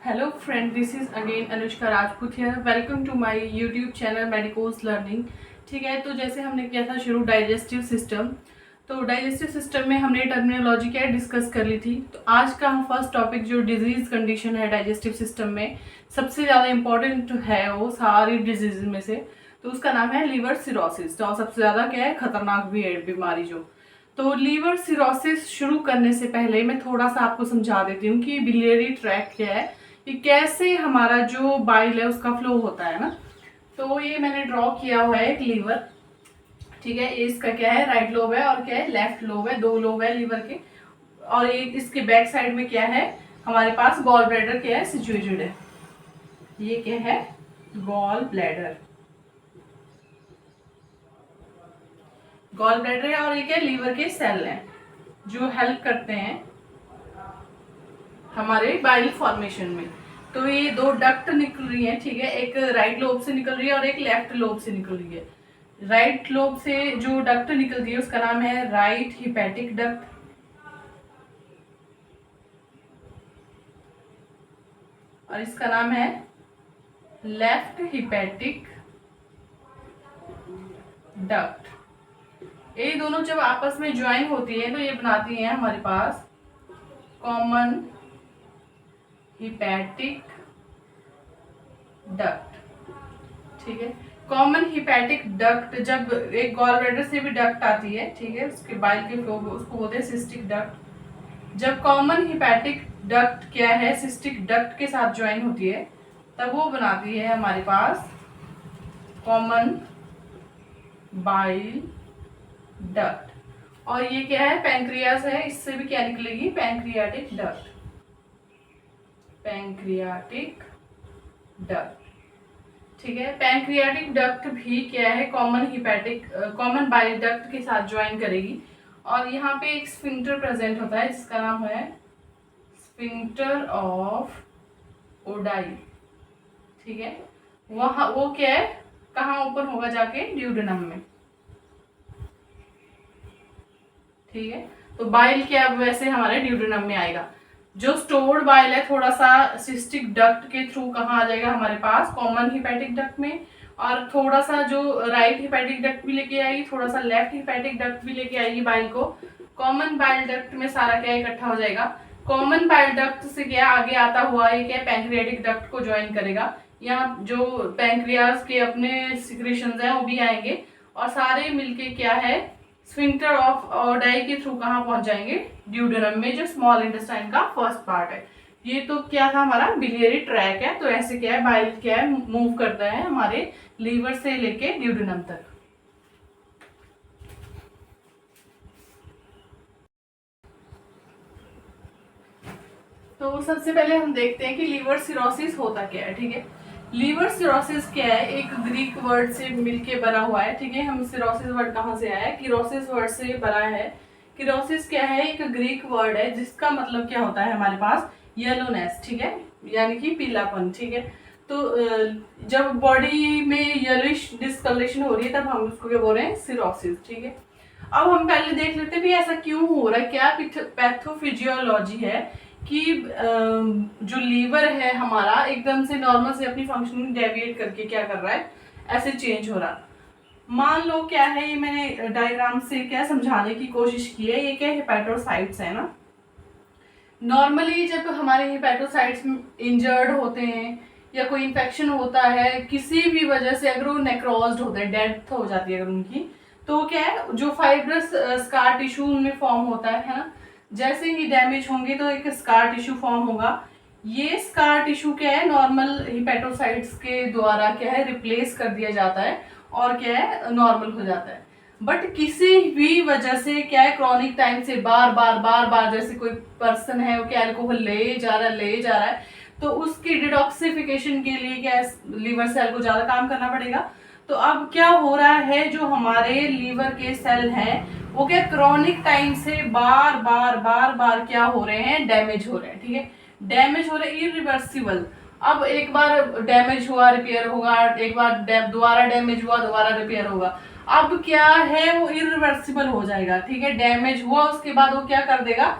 Hello friend, this is again Anushka Rajput here. Welcome to my YouTube channel medicos learning. ठीक है, तो जैसे हमने किया था शुरू डाइजेस्टिव सिस्टम, तो डाइजेस्टिव सिस्टम में हमने टर्मिनोलॉजी क्या डिस्कस कर ली थी. तो आज का हम फर्स्ट टॉपिक जो डिजीज कंडीशन है डाइजेस्टिव सिस्टम में सबसे ज़्यादा इम्पोर्टेंट है वो सारी डिजीज में से, तो उसका नाम है लीवर सिरोसिस. तो सबसे ज़्यादा क्या है, खतरनाक भी है बीमारी जो. तो लीवर सिरोसिस शुरू करने से पहले मैं थोड़ा सा आपको समझा देती हूँ कि बिलियरी ट्रैक क्या है, कि कैसे हमारा जो बाइल है उसका फ्लो होता है ना. तो ये मैंने ड्रॉ किया हुआ है एक लीवर. ठीक है, इसका क्या है, राइट लोब है और क्या है, लेफ्ट लोब है. दो लोब है लीवर के. और एक इसके बैक साइड में क्या है, हमारे पास गॉल ब्लैडर क्या है, सिचुएटेड है. ये क्या है, गॉल ब्लैडर. गॉल ब्लैडर है और ये क्या है, लीवर के सेल हैं जो हेल्प करते हैं हमारे बाइल फॉर्मेशन में. तो ये दो डक्ट निकल रही है. ठीक है, एक राइट लोब से निकल रही है और एक लेफ्ट लोब से निकल रही है. राइट लोब से जो डक्ट निकल रही है उसका नाम है राइट हिपैटिक डक्ट. और इसका नाम है लेफ्ट हिपैटिक डक्ट. ये दोनों जब आपस में ज्वाइन होती है तो ये बनाती हैं हमारे पास कॉमन हिपैटिक डक्ट. ठीक है, कॉमन हिपैटिक डक्ट जब एक गॉल ब्लैडर से भी डक्ट आती है, ठीक है, उसके बाइल के फ्लो उसको बोलते हैं सिस्टिक डक्ट. जब कॉमन हिपैटिक डक्ट क्या है, सिस्टिक डक्ट के साथ ज्वाइन होती है तब वो बनाती है हमारे पास कॉमन बाइल डक्ट. और ये क्या है, पैंक्रियास है, इससे भी क्या निकलेगी, पैंक्रियाटिक डक्ट. Pancreatic duct. ठीक है, पैंक्रियाटिक डक्ट भी क्या है, कॉमन बाइल डक्ट के साथ ज्वाइन करेगी. और यहाँ पे एक स्फिंक्टर प्रेजेंट होता है जिसका नाम है स्फिंक्टर ऑफ ओडाई. ठीक है, वहाँ वो क्या है, कहाँ ओपन होगा, जाके ड्यूडेनम में. ठीक है, तो बाइल क्या वैसे हमारे ड्यूडेनम में आएगा. जो स्टोर्ड बाइल है थोड़ा सा सिस्टिक डक्ट के थ्रू कहाँ आ जाएगा, हमारे पास कॉमन हिपैटिक डक्ट में. और थोड़ा सा जो राइट हिपैटिक डक्ट भी लेके आएगी, थोड़ा सा लेफ्ट हिपैटिक डक्ट भी लेके आएगी बाइल को. कॉमन बाइल डक्ट में सारा क्या इकट्ठा हो जाएगा. कॉमन बाइल डक्ट से क्या आगे आता हुआ ये क्या पैंक्रियाटिक डक्ट को ज्वाइन करेगा. यहाँ जो पैंक्रियास के अपने सिक्रेशंस हैं वो भी आएंगे और सारे मिलके क्या है, स्फिंक्टर ऑफ ओडाई के थ्रू कहाँ पहुंच जाएंगे, ड्यूडेनम में, जो स्मॉल इंटेस्टाइन का फर्स्ट पार्ट है. ये तो क्या था, हमारा बिलियरी ट्रैक है. तो ऐसे क्या है, बाइल क्या है, मूव करता है हमारे लीवर से लेके ड्यूडेनम तक. तो सबसे पहले हम देखते हैं कि लीवर सिरोसिस होता क्या है. ठीक है, लीवर सिरोसिस क्या है, एक ग्रीक वर्ड से मिलके बना हुआ है. ठीक है, हम सिरोसिस वर्ड कहाँ से आया है, किरोसिस वर्ड से बना है. किरोसिस क्या है, एक ग्रीक वर्ड है जिसका मतलब क्या होता है हमारे पास, येलोनेस. ठीक है, यानी कि पीलापन. ठीक है, तो जब बॉडी में येलोइश डिस्कलरेशन हो रही है तब हम उसको क्या बोल रहे हैं, सिरोसिस. ठीक है, अब हम पहले देख लेते हैं भी ऐसा क्यों हो रहा है, क्या पैथोफिजियोलॉजी है कि जो लीवर है हमारा एकदम से नॉर्मल से अपनी फंक्शनिंग डेविएट करके क्या कर रहा है, ऐसे चेंज हो रहा. मान लो क्या है, ये मैंने डायग्राम से क्या समझाने की कोशिश की है. ये क्या हेपेटोसाइट्स है ना. नॉर्मली जब हमारे हेपेटोसाइट्स इंजर्ड होते हैं या कोई इन्फेक्शन होता है किसी भी वजह से, अगर वो नेक्रोज्ड होते हैं, डेथ हो जाती है अगर उनकी, तो क्या है, जो फाइब्रस स्कार टिश्यू उनमें फॉर्म होता है ना. जैसे ही डैमेज होंगे तो एक स्कार टिश्यू फॉर्म होगा. ये स्कार टिश्यू क्या है, नॉर्मल हिपेटोसाइट्स के द्वारा क्या है, रिप्लेस कर दिया जाता है और क्या है, नॉर्मल हो जाता है. बट किसी भी वजह से क्या है, क्रॉनिक टाइम से बार बार जैसे कोई पर्सन है वो क्या अल्कोहल ले जा रहा है, तो उसकी डिटॉक्सिफिकेशन के लिए क्या है, लीवर सेल को ज्यादा काम करना पड़ेगा. तो अब क्या हो रहा है, जो हमारे लीवर के सेल हैं वो क्या क्रॉनिक टाइम से बार क्या हो रहे हैं, डैमेज हो रहे हैं. ठीक है, डैमेज हो रहे हैं इरिवर्सिबल. अब एक बार डैमेज हुआ रिपेयर होगा, एक बार दोबारा डैमेज हुआ दोबारा रिपेयर होगा. अब क्या है, वो इरिवर्सिबल हो जाएगा. ठीक है, डैमेज हुआ उसके बाद वो क्या कर देगा,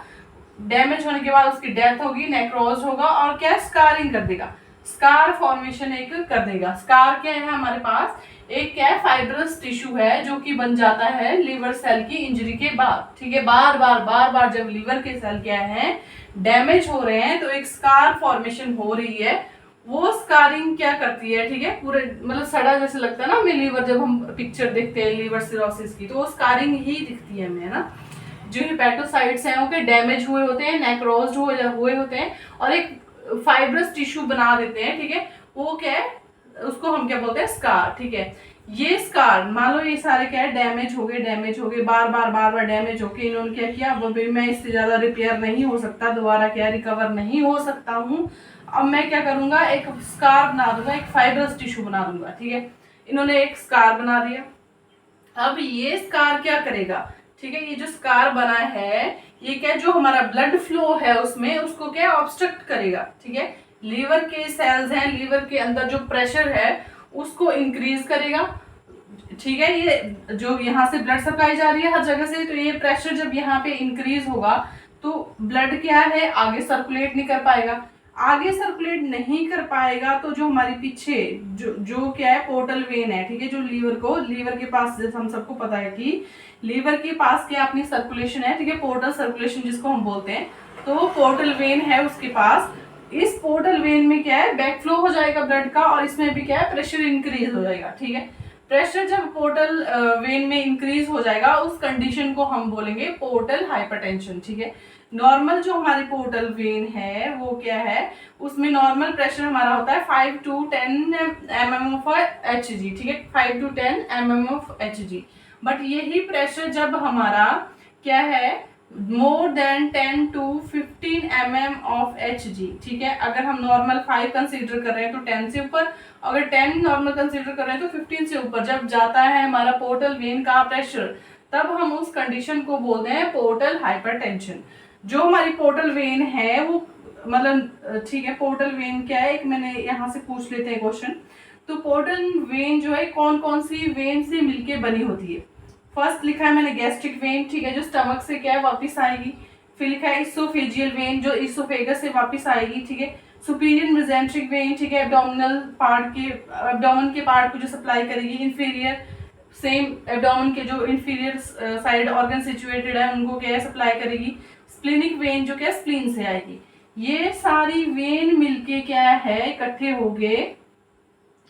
डैमेज होने के बाद उसकी डेथ होगी, नेक्रोज होगा और क्या स्कारिंग कर देगा, स्कार फॉर्मेशन एक कर देगा। स्कार क्या है हमारे पास, एक क्या है फाइब्रस टिश्यू है जो कि बन जाता है लीवर सेल की इंजरी के बाद, ठीक है। बार बार जब लीवर के सेल क्या है डैमेज हो रहे हैं तो एक स्कार फॉर्मेशन हो रही है। वो स्कारिंग क्या करती है, ठीक है, पूरे मतलब सड़ा जैसे लगता है ना हमें लीवर, जब हम पिक्चर देखते हैं लीवर सिरोसिस की तो वो स्कारिंग ही दिखती है हमें, है ना। जो हेपेटोसाइट्स हैं वो डैमेज हुए होते हैं, नेक्रोज्ड हुए होते हैं और एक फाइब्रस टिश्यू बना देते हैं, ठीक है। वो क्या है, उसको हम क्या बोलते हैं, स्कार, ठीक है। ये स्कार मान लो ये सारे क्या है डैमेज हो गए बार डैमेज हो गए, इन्होंने क्या किया, अब मैं इससे ज्यादा रिपेयर नहीं हो सकता, दोबारा क्या रिकवर नहीं हो सकता हूँ, अब मैं क्या करूंगा, एक स्कार बना दूंगा, एक फाइब्रस टिश्यू बना दूंगा, ठीक है। इन्होंने एक स्कार बना दिया। अब ये स्कार क्या करेगा, ठीक है, ये जो स्कार बना है ये क्या, जो हमारा ब्लड फ्लो है उसमें उसको क्या ऑब्स्ट्रक्ट करेगा, ठीक है। लीवर के सेल्स हैं, लीवर के अंदर जो प्रेशर है उसको इंक्रीज करेगा, ठीक है। ये जो यहाँ से ब्लड सप्लाई जा रही है हर जगह से, तो ये प्रेशर जब यहाँ पे इंक्रीज होगा तो ब्लड क्या है आगे सर्कुलेट नहीं कर पाएगा, आगे सर्कुलेट नहीं कर पाएगा तो जो हमारी पीछे जो क्या है पोर्टल वेन है, ठीक है, जो लीवर के पास, जैसे हम सबको पता है कि लीवर के पास क्या अपनी सर्कुलेशन है, ठीक है, पोर्टल सर्कुलेशन जिसको हम बोलते हैं, तो पोर्टल वेन है उसके पास। इस पोर्टल वेन में क्या है बैक फ्लो हो जाएगा ब्लड का और इसमें भी क्या है प्रेशर इंक्रीज हो जाएगा, ठीक है। प्रेशर जब पोर्टल वेन में इंक्रीज हो जाएगा उस कंडीशन को हम बोलेंगे पोर्टल हाइपरटेंशन, ठीक है। नॉर्मल जो हमारी पोर्टल वेन है वो क्या है, उसमें नॉर्मल प्रेशर हमारा होता है 5 to 10 mm ऑफ Hg, ठीक है, 5 to 10 mm of Hg। But यही प्रेशर जब हमारा क्या है more than 10 to 15 mm of Hg, ठीक है। अगर हम नॉर्मल 5 कंसीडर कर रहे हैं तो 10 से ऊपर, अगर 10 नॉर्मल कंसीडर कर रहे हैं तो 15 से ऊपर जब जाता है हमारा पोर्टल वेन का प्रेशर, तब हम उस कंडीशन को बोलते हैं पोर्टल हाइपरटेंशन। जो हमारी पोर्टल वेन है वो मतलब ठीक है, पोर्टल वेन क्या है, एक मैंने यहाँ से पूछ लेते हैं क्वेश्चन। तो पोर्टल वेन जो है कौन कौन सी वेन से मिलके बनी होती है। फर्स्ट लिखा है मैंने गैस्ट्रिक वेन, ठीक है, जो स्टमक से क्या है वापिस आएगी। फिर लिखा है इसोफेजियल वेन जो इसोफेगस से वापिस आएगी, ठीक है। सुपीरियर मेसेंट्रिक वेन, ठीक है, एब्डोमेन के पार्ट को जो सप्लाई करेगी। इंफीरियर सेम एब्डोमेन के जो इंफीरियर साइड ऑर्गन सिचुएटेड है उनको क्या है सप्लाई करेगी। स्प्लीनिक वेन जो क्या स्प्लीन से आएगी। ये सारी वेन मिलके क्या है इकट्ठे हो गए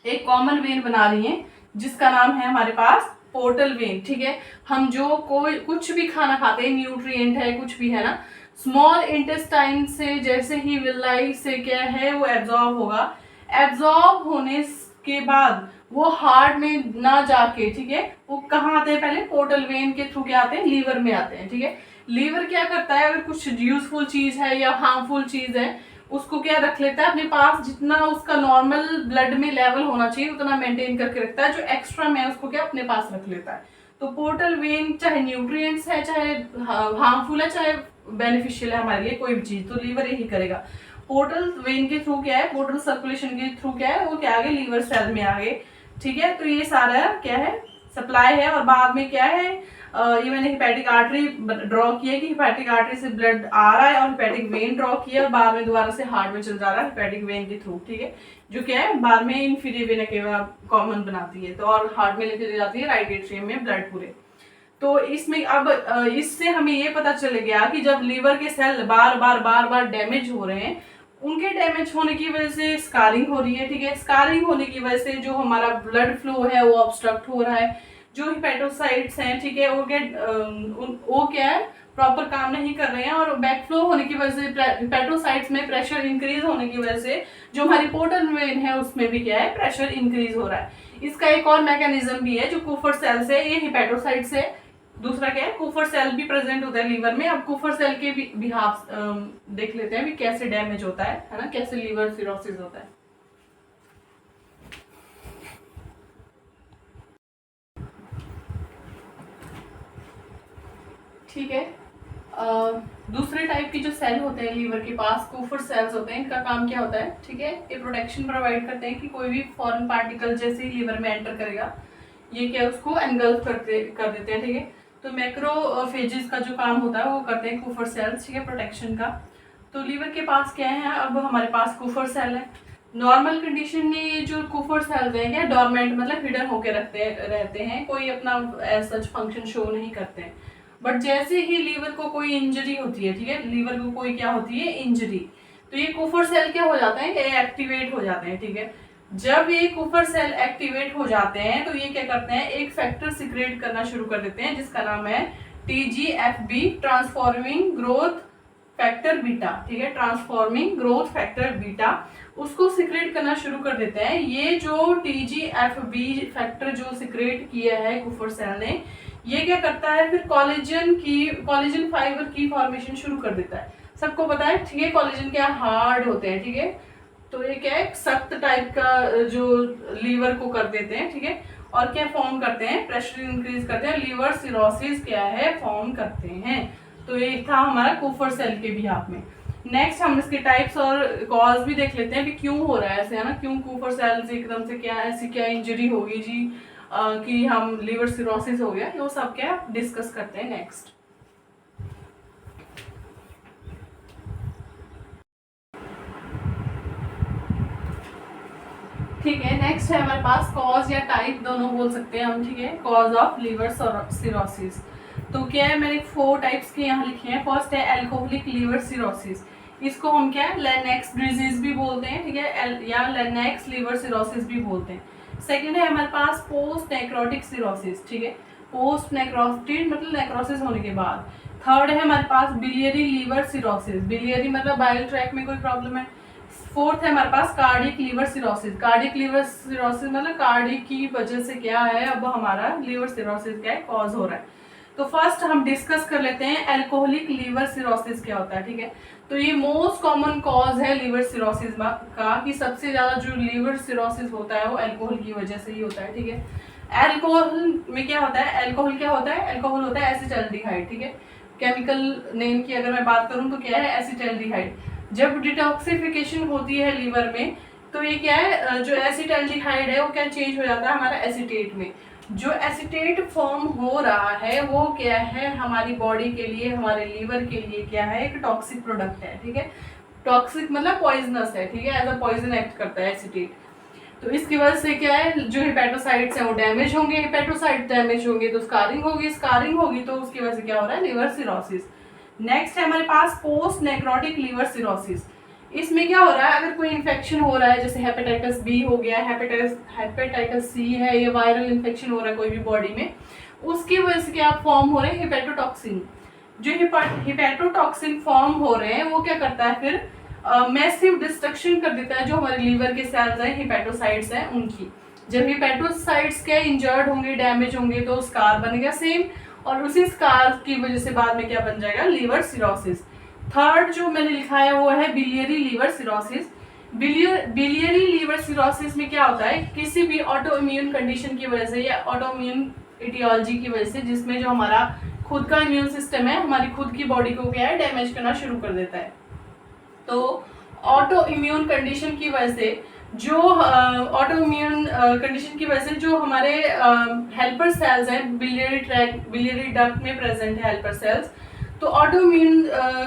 एक कॉमन वेन बना रही है जिसका नाम है हमारे पास पोर्टल वेन, ठीक है। हम जो कोई कुछ भी खाना खाते हैं, न्यूट्रिएंट है कुछ भी है ना, स्मॉल इंटेस्टाइन से जैसे ही विलाई से क्या है वो एब्जॉर्ब होगा, एब्जॉर्ब होने के बाद वो हार्ट में ना जाके, ठीक है, वो कहाँ आते हैं पहले पोर्टल वेन के थ्रू क्या आते हैं लीवर में आते हैं, ठीक है। लीवर क्या करता है, अगर कुछ यूजफुल चीज है या हार्मफुल चीज है उसको क्या रख लेता है अपने पास, जितना उसका नॉर्मल ब्लड में लेवल होना चाहिए उतना मेंटेन करके रखता है, जो एक्स्ट्रा में उसको क्या अपने पास रख लेता है। तो पोर्टल वेन चाहे न्यूट्रिएंट्स है, चाहे हार्मफुल है, चाहे बेनिफिशियल है हमारे लिए कोई भी चीज, तो लीवर यही करेगा। पोर्टल वेन के थ्रू क्या है, पोर्टल सर्कुलेशन के थ्रू क्या है वो क्या आगे लीवर सेल में आ गए, ठीक है। तो ये सारा क्या है सप्लाई है। और बाद में क्या है ये मैंने हिपैटिक आर्टरी ड्रॉ किया कि हिपैटिक आर्टरी से ब्लड आ रहा है और हिपैटिक वेन ड्रॉ किया और बाद में दोबारा से हार्ट में चल जा रहा है हिपैटिक वेन के थ्रू, ठीक है, जो क्या है बाद में इंफीरियर वेना केवा कॉमन बनाती है तो और हार्ट में लेके जाती है राइट एट्रियम में ब्लड पूरे। तो इसमें अब इससे हमें ये पता चल गया कि जब लीवर के सेल बार बार डैमेज हो रहे हैं, उनके डैमेज होने की वजह से स्कारिंग हो रही है, ठीक है। स्कारिंग होने की वजह से जो हमारा ब्लड फ्लो है वो ऑब्स्ट्रक्ट हो रहा है, जो हिपैटोसाइट्स हैं, ठीक है, वो क्या है प्रॉपर काम नहीं कर रहे हैं और बैक फ्लो होने की वजह से हिपैटोसाइट्स में प्रेशर इंक्रीज होने की वजह से जो हमारी पोर्टल वेन है उसमें भी क्या है प्रेशर इंक्रीज हो रहा है। इसका एक और मैकेनिज्म भी है जो कुफर सेल से, ये हिपैटोसाइट से, दूसरा क्या है कुफर सेल भी प्रेजेंट होता है लीवर में। अब कुफर सेल के भी हाफ देख लेते हैं भी कैसे डैमेज होता है ना, कैसे लीवर सिरोसिस होता है। ठीक है, दूसरे टाइप की जो सेल होते हैं लीवर के पास कुफर सेल्स होते हैं, इनका काम क्या होता है, ठीक है, ये प्रोटेक्शन प्रोवाइड करते हैं कि कोई भी फॉरेन पार्टिकल जैसे ही लीवर में एंटर करेगा ये क्या उसको एनगल्फ कर देते हैं, ठीक है। तो मैक्रोफेजेस का जो काम होता है वो करते हैं कुफर सेल्स, ठीक है, प्रोटेक्शन का। तो लीवर के पास क्या है, अब हमारे पास कुफर सेल है। नॉर्मल कंडीशन में ये जो कुफर सेल्स हैं क्या डोरमेंट मतलब हिडन होके रहते हैं, कोई अपना सच फंक्शन शो नहीं करते हैं। बट जैसे ही लीवर को कोई इंजरी होती है, ठीक है, लीवर को कोई क्या होती है इंजरी, तो ये कुफर सेल क्या हो जाते हैं, ये एक्टिवेट हो जाते हैं, ठीक है। जब ये कुफर सेल एक्टिवेट हो जाते हैं तो ये क्या करते हैं, एक फैक्टर सिक्रेट करना शुरू कर देते हैं जिसका नाम है TGFB, transforming growth factor beta, ठीक है, ट्रांसफॉर्मिंग ग्रोथ फैक्टर बीटा, उसको सिक्रेट करना शुरू कर देते हैं। ये जो TGFB फैक्टर जो सिक्रेट किया है कुफर सेल ने, ये क्या करता है फिर कोलेजन फाइबर की फॉर्मेशन शुरू कर देता है। सबको पता है, ठीक है, कोलेजन क्या हार्ड होते हैं, ठीक है, तो ये क्या है सख्त टाइप का जो लीवर को कर देते हैं, ठीक है, और क्या फॉर्म करते हैं, प्रेशर इंक्रीज करते हैं, लीवर सिरोसिस क्या है फॉर्म करते हैं। तो ये था हमारा कुफर सेल के बिहाफ में। नेक्स्ट हम इसके टाइप्स और कॉज भी देख लेते हैं कि क्यों हो रहा है ऐसे, है ना, क्यों कुफर सेल्स एकदम से क्या ऐसी क्या इंजरी होगी जी कि हम लीवर सिरोसिस हो गया, वो सब क्या डिस्कस करते हैं नेक्स्ट। ठीक है, नेक्स्ट है हमारे पास कॉज या टाइप दोनों बोल सकते हैं हम, ठीक है, कॉज ऑफ लीवर सिरोसिस। तो क्या है, मैंने 4 टाइप्स के यहाँ लिखे हैं। फर्स्ट है अल्कोहलिक लीवर सिरोसिस, इसको हम क्या है लेनेक्स डिजीज भी बोलते हैं, ठीक है, या लेनेक्स लीवर सिरोसिस भी बोलते हैं। सेकेंड है हमारे पास पोस्ट नेक्रोटिक सिरोसिस, ठीक है, पोस्ट नेक्रोटिक मतलब नेक्रोसिस होने के बाद। थर्ड है हमारे पास बिलियरी लीवर सिरोसिस, बिलियरी मतलब बाइल ट्रैक में कोई प्रॉब्लम है। फोर्थ है हमारे पास cardiac liver cirrhosis, cardiac liver cirrhosis मतलब कार्डिक की वजह से क्या है अब हमारा लीवर सिरोसिस क्या है कॉज हो रहा है। तो फर्स्ट हम डिस्कस कर लेते हैं अल्कोहलिक लीवर सिरोसिस क्या होता है, ठीक है। तो ये मोस्ट कॉमन कॉज है लीवर सिरोसिस का, कि सबसे ज्यादा जो लीवर सिरोसिस होता है वो अल्कोहल की वजह से ही होता है, ठीक है। अल्कोहल में क्या होता है, अल्कोहल क्या होता है, अल्कोहल होता है एसिटाल्डिहाइड, ठीक है। केमिकल नेम की अगर मैं बात करूं तो क्या है एसिटाल्डिहाइड। जब डिटॉक्सिफिकेशन होती है लीवर में तो ये क्या है जो एसिटाल्डिहाइड है वो क्या चेंज हो जाता है हमारा एसीटेट में। जो एसीटेट फॉर्म हो रहा है वो क्या है हमारी बॉडी के लिए, हमारे लीवर के लिए क्या है एक टॉक्सिक प्रोडक्ट है, ठीक है। टॉक्सिक मतलब पॉइजनस है, ठीक है, एज अ पॉइजन एक्ट करता है एसीटेट। तो इसकी वजह से क्या है जो हिपेटोसाइट्स हैं वो डैमेज होंगे, हिपेटोसाइट डैमेज होंगे तो स्कारिंग होगी, स्कारिंग होगी तो उसकी वजह से क्या हो रहा है लिवर सिरोसिस। नेक्स्ट है हमारे पास पोस्ट नेक्रोटिक लीवर सिरोसिस। इसमें क्या हो रहा है, अगर कोई इन्फेक्शन हो रहा है जैसे हेपेटाइटिस बी हो गया, हेपेटाइटिस सी है, या वायरल इन्फेक्शन हो रहा है कोई भी बॉडी में, उसकी वजह से क्या फॉर्म हो रहे हैं हिपेटोटॉक्सिन। जो हिपेटोटॉक्सिन फॉर्म हो रहे हैं वो क्या करता है फिर मैसिव डिस्ट्रक्शन कर देता है जो हमारे लीवर के सेल्स हैं, हिपेटोसाइट्स हैं उनकी। जब हिपेटोसाइट्स क्या इंजर्ड होंगे, डैमेज होंगे तो स्कार बनेगा सेम, और उसी स्कार की वजह से बाद में क्या बन जाएगा लीवर सिरोसिस। थर्ड जो मैंने लिखा है वो है biliary liver cirrhosis. Biliary liver cirrhosis में क्या होता है, किसी भी ऑटो इम्यून कंडीशन की वजह से या ऑटो इम्यून एटियोलॉजी की वजह से, जिसमें जो हमारा खुद का इम्यून सिस्टम है हमारी खुद की बॉडी को क्या है डैमेज करना शुरू कर देता है। तो ऑटो इम्यून कंडीशन की वजह से जो ऑटो इम्यून कंडीशन की वजह से जो हमारे हेल्पर सेल्स हैं बिलियरी डक्ट में प्रेजेंट है हेल्पर सेल्स, तो ऑटो इम्यून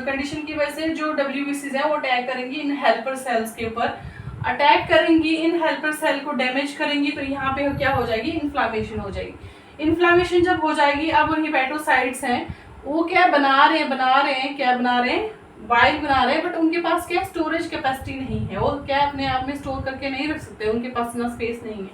कंडीशन की वजह से जो WBCs हैं वो अटैक करेंगी इन हेल्पर सेल्स के ऊपर, अटैक करेंगी इन हेल्पर सेल को डैमेज करेंगी, तो यहाँ पे क्या हो जाएगी इन्फ्लामेशन हो जाएगी। इन्फ्लामेशन जब हो जाएगी अब हिपेटोसाइट्स हैं वो क्या बना रहे हैं बाइल बना रहे हैं, बट उनके पास क्या स्टोरेज कैपेसिटी नहीं है, वो क्या अपने आप में स्टोर करके नहीं रख सकते, उनके पास इतना स्पेस नहीं है,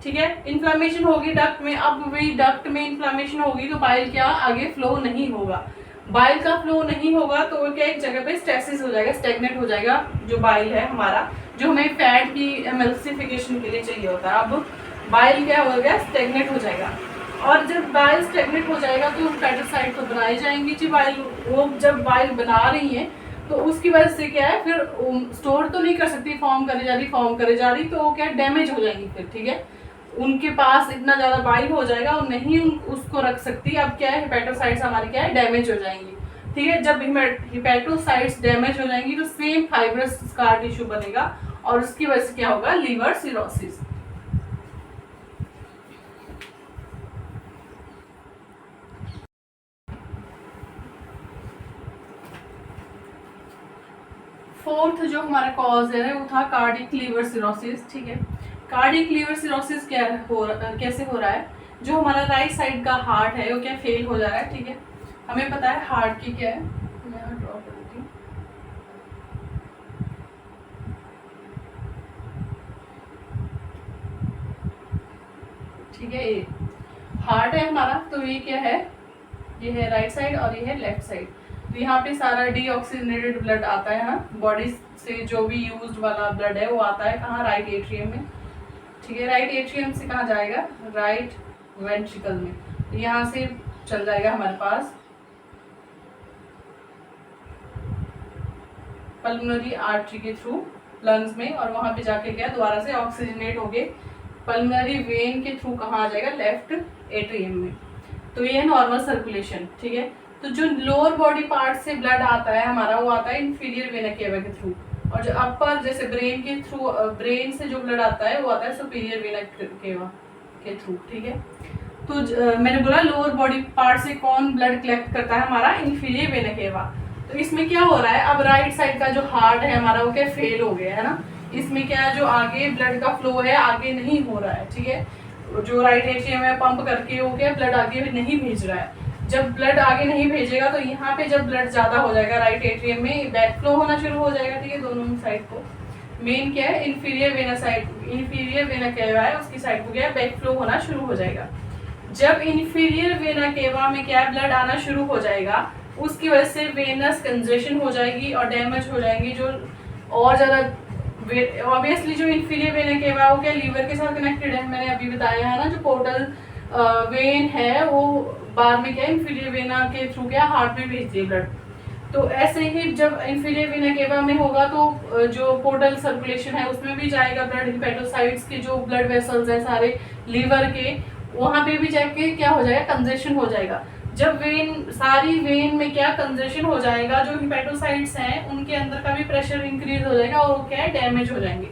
ठीक है। इन्फ्लामेशन होगी डक्ट में, अब वही डक्ट में इन्फ्लामेशन होगी तो बाइल क्या आगे फ्लो नहीं होगा, बाइल का फ्लो नहीं होगा तो वो क्या एक जगह पे स्टेसिस हो जाएगा, स्टेगनेट हो जाएगा जो बाइल है हमारा, जो हमें फैट की एमल्सिफिकेशन के लिए चाहिए होता है। अब बाइल क्या हो गया स्टेगनेट हो जाएगा, और जब बाइल स्टेगनेट हो जाएगा तो हिपेटोसाइट तो बनाई जाएंगी जी बाइल, वो जब बाइल बना रही हैं तो उसकी वजह से क्या है फिर स्टोर तो नहीं कर सकती, फॉर्म करे जा रही तो वो क्या डैमेज हो जाएंगी फिर, ठीक है। उनके पास इतना ज्यादा बाइल हो जाएगा और नहीं उसको रख सकती, अब क्या है हिपेटोसाइट्स हमारी क्या है डैमेज हो जाएंगी, ठीक है। जब हिपेटोसाइट्स डैमेज हो जाएंगी तो सेम फाइब्रस स्कार टिश्यू बनेगा और उसकी वजह से क्या होगा लीवर सिरोसिस। फोर्थ जो हमारा कॉज है वो था कार्डियक लीवर सिरोसिस, ठीक है। कार्डियक लीवर सिरोसिस कैसे हो रहा है, जो हमारा राइट साइड का हार्ट है वो क्या फेल हो जा रहा है, ठीक है। हमें पता है हार्ट की क्या है, मैं यहाँ ड्रॉ कर देती हूँ, ठीक है। ये हार्ट है हमारा, तो ये क्या है, ये है राइट साइड और ये है लेफ्ट साइड। तो यहाँ पे सारा डीऑक्सीजनेटेड ब्लड आता है ना, बॉडी से जो भी यूज्ड वाला ब्लड है वो आता है कहाँ, राइट एट्रियम में, ठीक है। राइट एट्रियम से कहाँ जाएगा, राइट वेंट्रिकल में। तो यहाँ से चल जाएगा हमारे पास पल्मोनरी आर्टरी के थ्रू लंग्स में, और वहां पे जाके क्या दोबारा से ऑक्सीजनेट हो गए पल्मोनरी वेन के थ्रू कहाँ आ जाएगा, लेफ्ट एट्रियम में। तो ये है नॉर्मल सर्कुलेशन, ठीक है। तो जो लोअर बॉडी पार्ट से ब्लड आता है हमारा वो आता है इंफीरियर वेना केवा के थ्रू, और जो अपर जैसे ब्रेन के थ्रू, ब्रेन से जो ब्लड आता है वो आता है सुपीरियर वेना केवा के थ्रू, ठीक है। तो मैंने बोला लोअर बॉडी पार्ट से कौन ब्लड कलेक्ट करता है, हमारा इंफीरियर वेना केवा। तो इसमें क्या हो रहा है, अब राइट साइड का जो हार्ट है हमारा वो क्या फेल हो गया है ना, इसमें क्या जो आगे ब्लड का फ्लो है आगे नहीं हो रहा है, ठीक है। जो राइट एट्रियम है पंप करके वो क्या ब्लड आगे नहीं भेज रहा है। जब ब्लड आगे नहीं भेजेगा तो यहाँ पे जब ब्लड ज्यादा हो जाएगा राइट एट्रियम में बैक फ्लो होना शुरू हो जाएगा, ठीक है, दोनों साइड को। मेन क्या है inferior vena side, inferior vena cava है उसकी साइड को क्या है बैक फ्लो होना शुरू हो जाएगा। जब इंफीरियर वेना केवा में क्या ब्लड आना शुरू हो जाएगा उसकी वजह से वेनस कंजेशन हो जाएगी और डैमेज हो जाएंगी जो और ज़्यादा। ऑब्वियसली जो इंफीरियर वेना केवा वो क्या लीवर के साथ कनेक्टेड है, मैंने अभी बताया है ना, जो पोर्टल वेन है वो बाद में क्या इंफीरियर वेना के थ्रू क्या हार्ट में भेजती है ब्लड। तो ऐसे ही जब इंफीरियर वेना केवा में होगा तो जो पोर्टल सर्कुलेशन है उसमें भी जाएगा ब्लड, हिपेटोसाइट्स के जो ब्लड वेसल्स हैं सारे लीवर के, वहां पे भी जाके क्या हो जाएगा कंजेशन हो जाएगा। जब वेन सारी वेन में क्या कंजेशन हो जाएगा, जो हिपेटोसाइट्स हैं उनके अंदर का भी प्रेशर इंक्रीज हो जाएगा और वो क्या है डैमेज हो जाएंगे।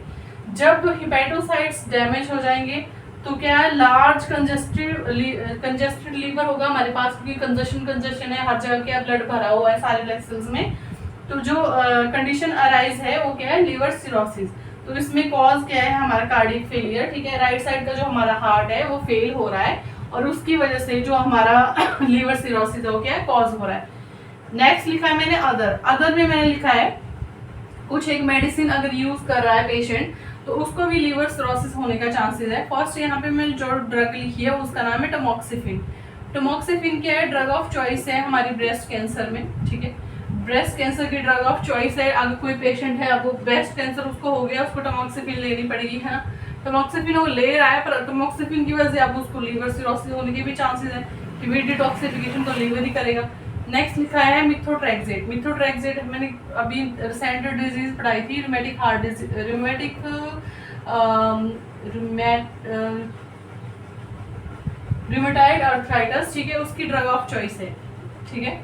जब हिपेटोसाइट्स डैमेज हो जाएंगे तो क्या है लार्ज कंजेस्टेड लीवर होगा हमारे पास, क्योंकि कंजेशन है हर जगह क्या ब्लड भरा हुआ है सारे वेसल्स में। तो जो कंडीशन अराइज है वो क्या है लीवर सिरोसिस। तो इसमें कॉज क्या है हमारा कार्डियक फेलियर, ठीक है। राइट साइड का जो हमारा हार्ट है वो फेल हो रहा है और उसकी वजह से जो हमारा लीवर सिरोसिस है वो क्या है कॉज हो रहा है। नेक्स्ट लिखा है मैंने अदर में मैंने लिखा है कुछ एक मेडिसिन अगर यूज कर रहा है पेशेंट तो उसको भी लीवर सिरोसिस होने का चांसेस है। फर्स्ट यहाँ पे मैंने जो ड्रग लिखी है उसका नाम है टमोक्सिफिन। टमोक्सिफिन क्या है, ड्रग ऑफ चॉइस है हमारी ब्रेस्ट कैंसर में, ठीक है। ब्रेस्ट कैंसर की ड्रग ऑफ चॉइस है। अगर कोई पेशेंट है अब वो ब्रेस्ट कैंसर उसको हो गया, उसको टमोक्सिफिन लेनी पड़ेगी, है ना। टमोक्सिफिन वो ले रहा है पर टमोक्सिफिन की वजह से अब उसको लीवर सिरोसिस होने के भी चांसेस है, कि डिटॉक्सिफिकेशन तो लीवर ही करेगा। नेक्स्ट लिखा है मिथोट्रेक्सेट। मिथोट्रेक्सेट मैंने अभी रिसेंट डिजीज पढ़ाई थी, rheumatic heart disease, rheumatoid arthritis, ठीक है, उसकी ड्रग ऑफ चॉइस है, ठीक है।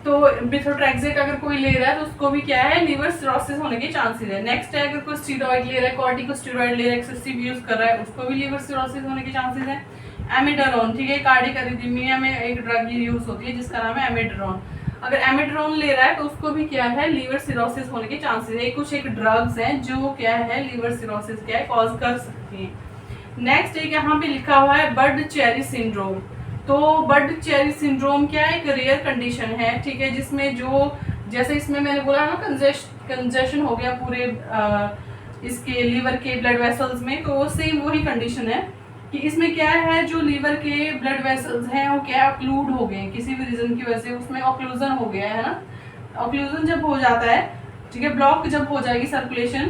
तो मिथोट्रेक्सेट अगर कोई ले रहा है तो उसको भी क्या है लीवर सिरोसिस होने के चांसेस है। नेक्स्ट है अगर कोई स्टीरॉइड ले रहा है, कॉर्टिकोस्टेरॉइड ले रहा है, एक्सेसिव यूज कर रहा है, उसको भी लीवर सिरोसिस होने के चांसेस है। एमिडारोन, ठीक है, कार्डियक अरिथमिया में एक ड्रग यूज होती है जिसका नाम है एमिडारोन। अगर एमिडारोन ले रहा है तो उसको भी क्या है लीवर सिरोसिस होने के चांसेस है। कुछ एक ड्रग्स हैं जो क्या है लीवर सिरोसिस क्या है कॉज कर सकती हैं। नेक्स्ट एक यहाँ पे लिखा हुआ है बर्ड चेरी सिंड्रोम। तो बर्ड चेरी सिंड्रोम क्या है, एक रेयर कंडीशन है, ठीक है, जिसमें जो जैसे इसमें मैंने बोला ना कंजेशन हो गया पूरे इसके लीवर के ब्लड वेसल्स में, तो वो सेम वही कंडीशन है कि इसमें क्या है जो लीवर के ब्लड वेसल्स हैं वो क्या ऑक्लूड हो गए किसी भी रीजन की वजह से, उसमें ऑक्लूजन हो गया है ना। ऑक्लूजन जब हो जाता है, ठीक है, ब्लॉक जब हो जाएगी सर्कुलेशन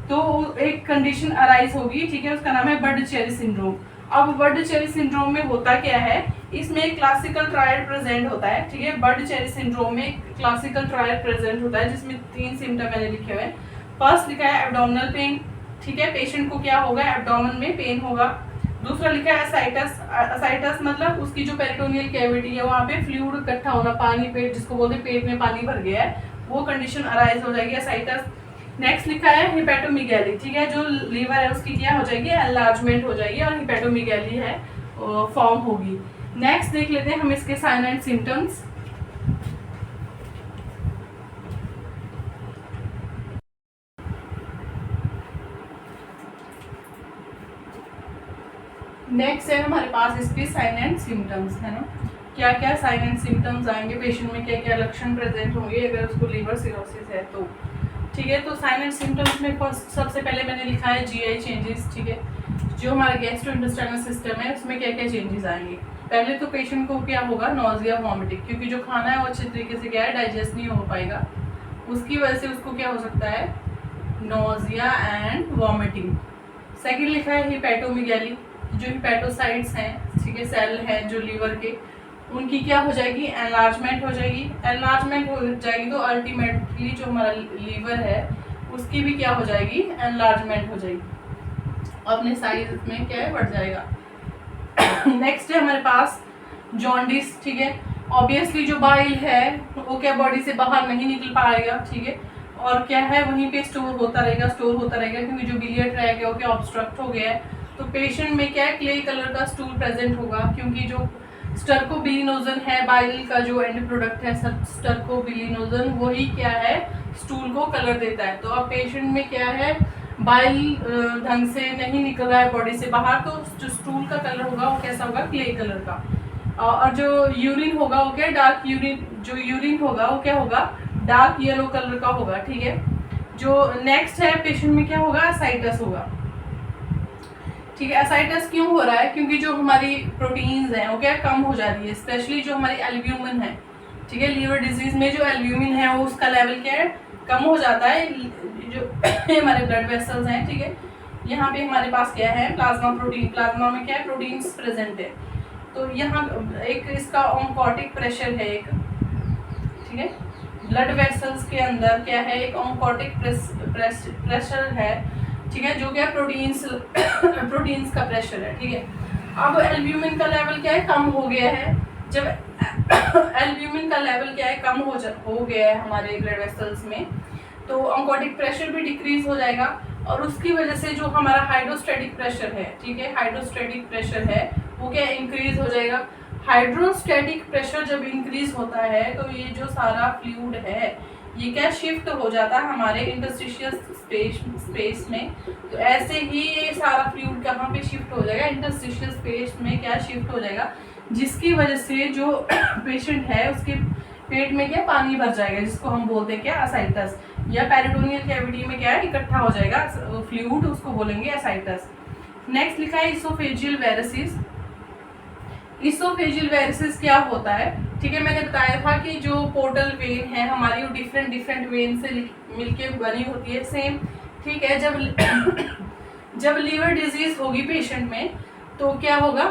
तो एक कंडीशन अराइज होगी, ठीक है, उसका नाम है बर्ड चेरी सिंड्रोम। अब बर्ड चेरी सिंड्रोम में होता क्या है, इसमें एक क्लासिकल ट्रायड प्रेजेंट होता है, ठीक है। बर्ड चेरी सिंड्रोम में क्लासिकल ट्रायड प्रेजेंट होता है जिसमें 3 सिम्टम मैंने लिखे हुए हैं। फर्स्ट लिखा है एब्डोमिनल पेन, ठीक है, पेशेंट को क्या होगा एब्डोमेन में पेन होगा। दूसरा लिखा है असाइटस। असाइटस मतलब उसकी जो पेरिटोनियल कैविटी है वहाँ पे फ्लूइड इकट्ठा होना, पानी पेट जिसको बोलते हैं पेट में पानी भर गया है, वो कंडीशन अराइज हो जाएगी असाइटस। नेक्स्ट लिखा है हिपेटोमीगैली, ठीक है, जो लीवर है उसकी क्या हो जाएगी एनलार्जमेंट हो जाएगी और हिपेटोमीगैली है फॉर्म होगी। नेक्स्ट देख लेते हैं हम इसके साइन एंड सिम्टम्स। नेक्स्ट है हमारे पास इसके साइन एंड सिम्टम्स, है ना, क्या क्या साइन एंड सिम्टम्स आएंगे पेशेंट में, क्या क्या लक्षण प्रेजेंट होंगे अगर उसको लीवर सिरोसिस है तो। ठीक है, तो साइन एंड सिम्टम्स में फर्स्ट सबसे पहले मैंने लिखा है जीआई चेंजेस। ठीक है, जो हमारा गैस्ट्रोइंटेस्टाइनल सिस्टम है उसमें क्या क्या चेंजेस आएंगे। पहले तो पेशेंट को क्या होगा, नॉजिया वॉमिटिंग, क्योंकि जो खाना है वो अच्छे तरीके से क्या है डाइजेस्ट नहीं हो पाएगा, उसकी वजह से उसको क्या हो सकता है, नॉजिया एंड वॉमिटिंग। सेकेंड लिखा है हिपैटोमीगैली, जो हिपैटोसाइट्स हैं, ठीक है, सेल हैं जो लीवर के, उनकी क्या हो जाएगी, एनलार्जमेंट हो जाएगी। एनलार्जमेंट हो जाएगी तो अल्टीमेटली जो हमारा लीवर है उसकी भी क्या हो जाएगी, एनलार्जमेंट हो जाएगी, अपने साइज में क्या है बढ़ जाएगा। नेक्स्ट है हमारे पास जॉन्डिस। ठीक है, ऑब्वियसली जो बाइल है वो क्या बॉडी से बाहर नहीं निकल पाएगा। ठीक है, और क्या है वहीं पे स्टोर होता रहेगा क्योंकि जो बिलियर ट्रैक है वो क्या ऑब्स्ट्रक्ट हो गया है, तो पेशेंट में क्या है क्ले कलर का स्टूल प्रेजेंट होगा, क्योंकि जो स्टर्कोबिलिनोजन है बाइल का जो एंड प्रोडक्ट है स्टर्कोबिलिनोजन, वही क्या है स्टूल को कलर देता है। तो अब पेशेंट में क्या है बाइल ढंग से नहीं निकल रहा है बॉडी से बाहर, तो जो स्टूल का कलर होगा वो कैसा होगा, क्ले कलर का। और जो यूरिन होगा वो क्या डार्क यूरिन, जो यूरिन होगा वो क्या होगा डार्क येलो कलर का होगा। ठीक है, जो नेक्स्ट है पेशेंट में क्या होगा, एसाइटस होगा। ठीक है, एसाइटस क्यों हो रहा है, क्योंकि जो हमारी प्रोटीन्स हैं वो क्या कम हो जा रही है, स्पेशली जो हमारी एल्ब्यूमिन है। ठीक है, लीवर डिजीज में जो एल्ब्यूमिन है वो उसका लेवल क्या है कम हो जाता है, जो हमारे ब्लड वेसल्स हैं। ठीक है, यहाँ पे हमारे पास क्या है प्लाज्मा प्रोटीन, प्लाज्मा में क्या है प्रोटीन्स प्रेजेंट है, तो यहाँ एक इसका ऑन्कोटिक प्रेशर है एक। ठीक है, ब्लड वेसल्स के अंदर क्या है एक ऑन्कोटिक प्रेशर है। ठीक है, जो क्या प्रोटीन्स का प्रेशर है। ठीक है, अब एल्ब्यूमिन का लेवल क्या है कम हो गया है, जब एल्ब्यूमिन का लेवल क्या है कम हो गया है हमारे ब्लड वेसल्स में, तो ऑन्कोटिक प्रेशर भी डिक्रीज हो जाएगा, और उसकी वजह से जो हमारा हाइड्रोस्टैटिक प्रेशर है, ठीक है, हाइड्रोस्टैटिक प्रेशर है वो क्या इंक्रीज हो जाएगा। हाइड्रोस्टैटिक प्रेशर जब इंक्रीज होता है तो ये जो सारा फ्लूइड है ये क्या शिफ्ट हो जाता है हमारे इंटरस्टिशियल स्पेस में, तो ऐसे ही ये सारा फ्लूइड कहाँ पे शिफ्ट हो जाएगा, इंटरस्टिशियल स्पेस में क्या शिफ्ट हो जाएगा, जिसकी वजह से जो पेशेंट है उसके पेट में क्या पानी भर जाएगा, जिसको हम बोलते हैं क्या असाइटस, या पेरिटोनियल कैविटी में क्या है इकट्ठा हो जाएगा फ्लूइड, उसको बोलेंगे असाइटस। नेक्स्ट लिखा है इसोफेजियल वेरिसिस। इसोफेजियल वेरिसिस क्या होता है, ठीक है, मैंने बताया था कि जो पोर्टल वेन है हमारी वो डिफरेंट वेन से मिलके बनी होती है सेम। ठीक है, जब लीवर डिजीज होगी पेशेंट में तो क्या होगा,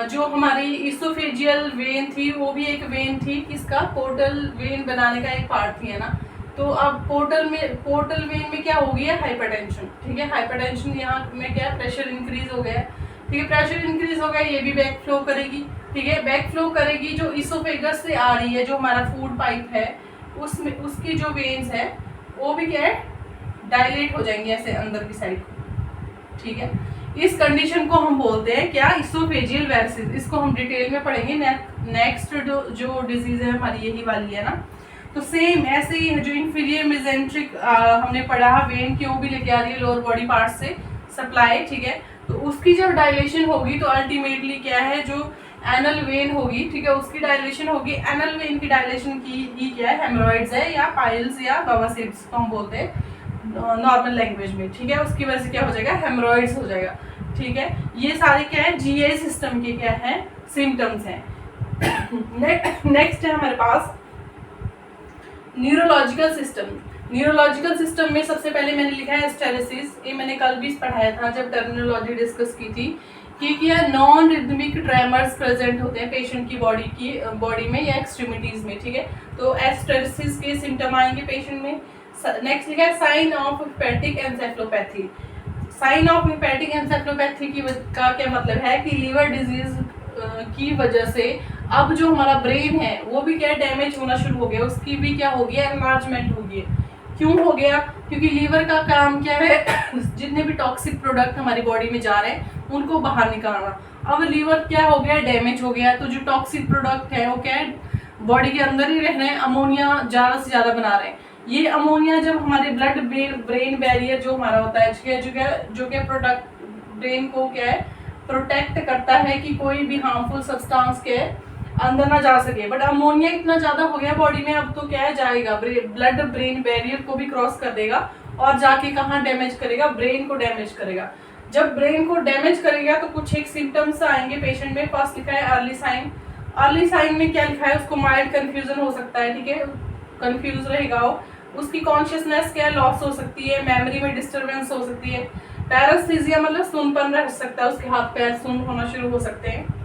जो हमारी इसोफेजियल वेन थी वो भी एक वेन थी, किसका पोर्टल वेन बनाने का एक पार्ट थी, है ना। तो अब पोर्टल वेन में क्या हो गया हाइपरटेंशन। ठीक है, हाइपरटेंशन यहाँ में क्या प्रेशर इंक्रीज हो गया है। ठीक है, प्रेशर इंक्रीज हो गया, ये भी बैक फ्लो करेगी। ठीक है, बैक फ्लो करेगी, जो इसोफेगस से आ रही है, जो हमारा फूड पाइप है उसमें उसकी जो वेन्स है वो भी क्या है डायलेट हो जाएंगी ऐसे अंदर की साइड। ठीक है, इस कंडीशन को हम बोलते हैं क्या, इसोफेजियल वेरिसिस। इसको हम डिटेल में पढ़ेंगे, नेक्स्ट जो डिजीज है हमारी यही वाली है ना। तो सेम ऐसे ही है, जो इंफीरियर मेसेंट्रिक हमने पढ़ा, वेन क्यों भी लेके आ रही है लोअर बॉडी पार्ट से सप्लाई। ठीक है, तो उसकी जब डायलेशन होगी तो अल्टीमेटली क्या है, जो एनल वेन होगी, ठीक है, उसकी डायलेशन होगी। एनल वेन की डायलेशन की ही क्या है हेमरॉइड्स है, या पाइल्स या बवासीर्स को हम बोलते हैं नॉर्मल लैंग्वेज में। ठीक है, उसकी वजह से क्या हो जाएगा हेमरॉइड्स हो जाएगा। ठीक है, ये सारे क्या है जीआई सिस्टम के क्या है सिम्टम्स हैं। नेक्स्ट है हमारे पास न्यूरोलॉजिकल सिस्टम। न्यूरोलॉजिकल सिस्टम में सबसे पहले मैंने लिखा है स्टेरेसिस, ये मैंने कल भी पढ़ाया था जब टर्मिनोलॉजी डिस्कस की थी, कि क्या नॉन रिदमिक ट्रेमर्स प्रेजेंट होते हैं पेशेंट की बॉडी में या एक्सट्रीमिटीज में। ठीक है, तो एस्टेरेसिस के सिम्टम आएंगे पेशेंट में। नेक्स्ट लिखा है sign of hepatic encephalopathy. Sign of hepatic encephalopathy का क्या मतलब है कि लीवर डिजीज की वजह से अब जो हमारा ब्रेन है वो भी क्या डैमेज होना शुरू हो गया, उसकी भी क्या हो गया एनलार्जमेंट हो गई। क्यों हो गया, क्योंकि लीवर का काम क्या है जितने भी टॉक्सिक प्रोडक्ट हमारी बॉडी में जा रहे हैं उनको बाहर निकालना। अब लीवर क्या हो गया डैमेज हो गया, तो जो टॉक्सिक प्रोडक्ट है वो क्या है बॉडी के अंदर ही रह रहे हैं, अमोनिया ज़्यादा से ज़्यादा बना रहे हैं। ये अमोनिया जब हमारे ब्रेन बैरियर जो हमारा होता है जो क्या प्रोडक्ट ब्रेन को क्या है प्रोटेक्ट करता है कि कोई भी हार्मफुल सब्सटेंस के अंदर ना जा सके। बट अमोनिया इतना ज़्यादा हो गया बॉडी में, अब तो क्या है जाएगा, ब्लड ब्रेन बैरियर को भी क्रॉस कर देगा और जाके कहाँ डैमेज करेगा, ब्रेन को डैमेज करेगा। जब ब्रेन को डैमेज करेगा तो कुछ एक सिम्टम्स आएंगे पेशेंट में। फर्स्ट लिखा है अर्ली साइन। अर्ली साइन में क्या लिखा है, उसको माइल्ड कंफ्यूजन हो सकता है, ठीक है, कंफ्यूज रहेगा वो। उसकी कॉन्शियसनेस क्या लॉस हो सकती है, मेमोरी में डिस्टर्बेंस हो सकती है, पैरास्थीसिया मतलब सुनपन रह सकता है, उसके हाथ पैर सुन होना शुरू हो सकते हैं।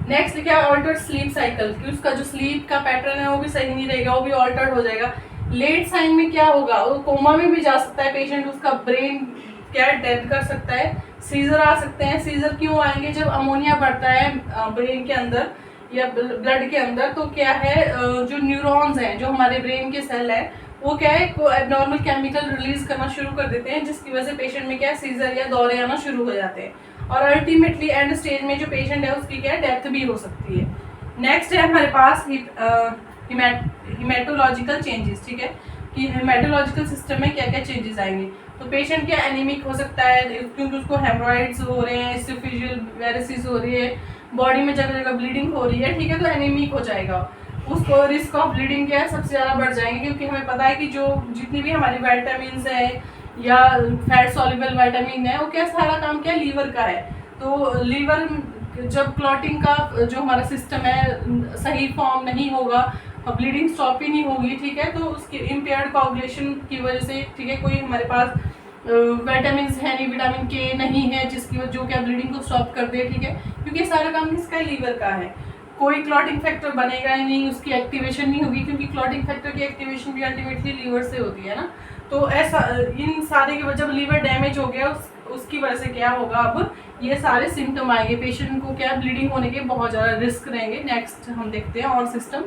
नेक्स्ट लिखा है ऑल्टर्ड स्लीप साइकिल, कि उसका जो स्लीप का पैटर्न है वो भी सही नहीं रहेगा, वो भी ऑल्टर्ड हो जाएगा। लेट साइन में क्या होगा, वो कोमा में भी जा सकता है पेशेंट, उसका ब्रेन क्या डेथ कर सकता है, सीजर आ सकते हैं। सीजर क्यों आएंगे, जब अमोनिया बढ़ता है ब्रेन के अंदर या ब्लड के अंदर, तो क्या है जो न्यूरॉन्स हैं, जो हमारे ब्रेन के सेल हैं, वो क्या है एबनॉर्मल केमिकल रिलीज करना शुरू कर देते हैं, जिसकी वजह से पेशेंट में क्या है सीजर या दौरे आना शुरू हो जाते हैं। और अल्टीमेटली एंड स्टेज में जो पेशेंट है उसकी क्या है डेथ भी हो सकती है। नेक्स्ट है हमारे पास हिमेटोलॉजिकल चेंजेस, ठीक है, कि हिमेटोलॉजिकल सिस्टम में क्या क्या चेंजेस आएंगे। तो पेशेंट क्या एनीमिक हो सकता है क्योंकि उसको हेमोरॉइड्स हो रहे हैं, सुफिशियल वेरिसिस हो रही है, बॉडी में जगह जगह ब्लीडिंग हो रही है, ठीक है, तो एनीमिक हो जाएगा। उसको रिस्क ऑफ ब्लीडिंग क्या है सबसे ज़्यादा बढ़ जाएंगे, क्योंकि हमें पता है कि जो जितनी भी हमारी विटामिन है या फैट सॉल्युबल विटामिन है, वो क्या सारा काम क्या लीवर का है। तो लीवर जब क्लॉटिंग का जो हमारा सिस्टम है सही फॉर्म नहीं होगा, ब्लीडिंग स्टॉप ही नहीं होगी, ठीक है, तो उसके इम्पेयर्ड कोagulation की वजह से, ठीक है, कोई हमारे पास विटामिन है नहीं, विटामिन के नहीं है जिसकी वजह जो क्या ब्लीडिंग को स्टॉप कर दे, ठीक है, क्योंकि सारा काम किसका लीवर का है। कोई क्लॉटिंग फैक्टर बनेगा ही नहीं, उसकी एक्टिवेशन नहीं होगी, क्योंकि क्लॉटिंग फैक्टर की एक्टिवेशन भी अल्टीमेटली लीवर से होती है ना। तो ऐसा इन सारे की वजह, जब लीवर डैमेज हो गया उसकी वजह से क्या होगा, अब ये सारे सिम्टम आएंगे पेशेंट को, क्या ब्लीडिंग होने के बहुत ज़्यादा रिस्क रहेंगे। नेक्स्ट हम देखते हैं और सिस्टम।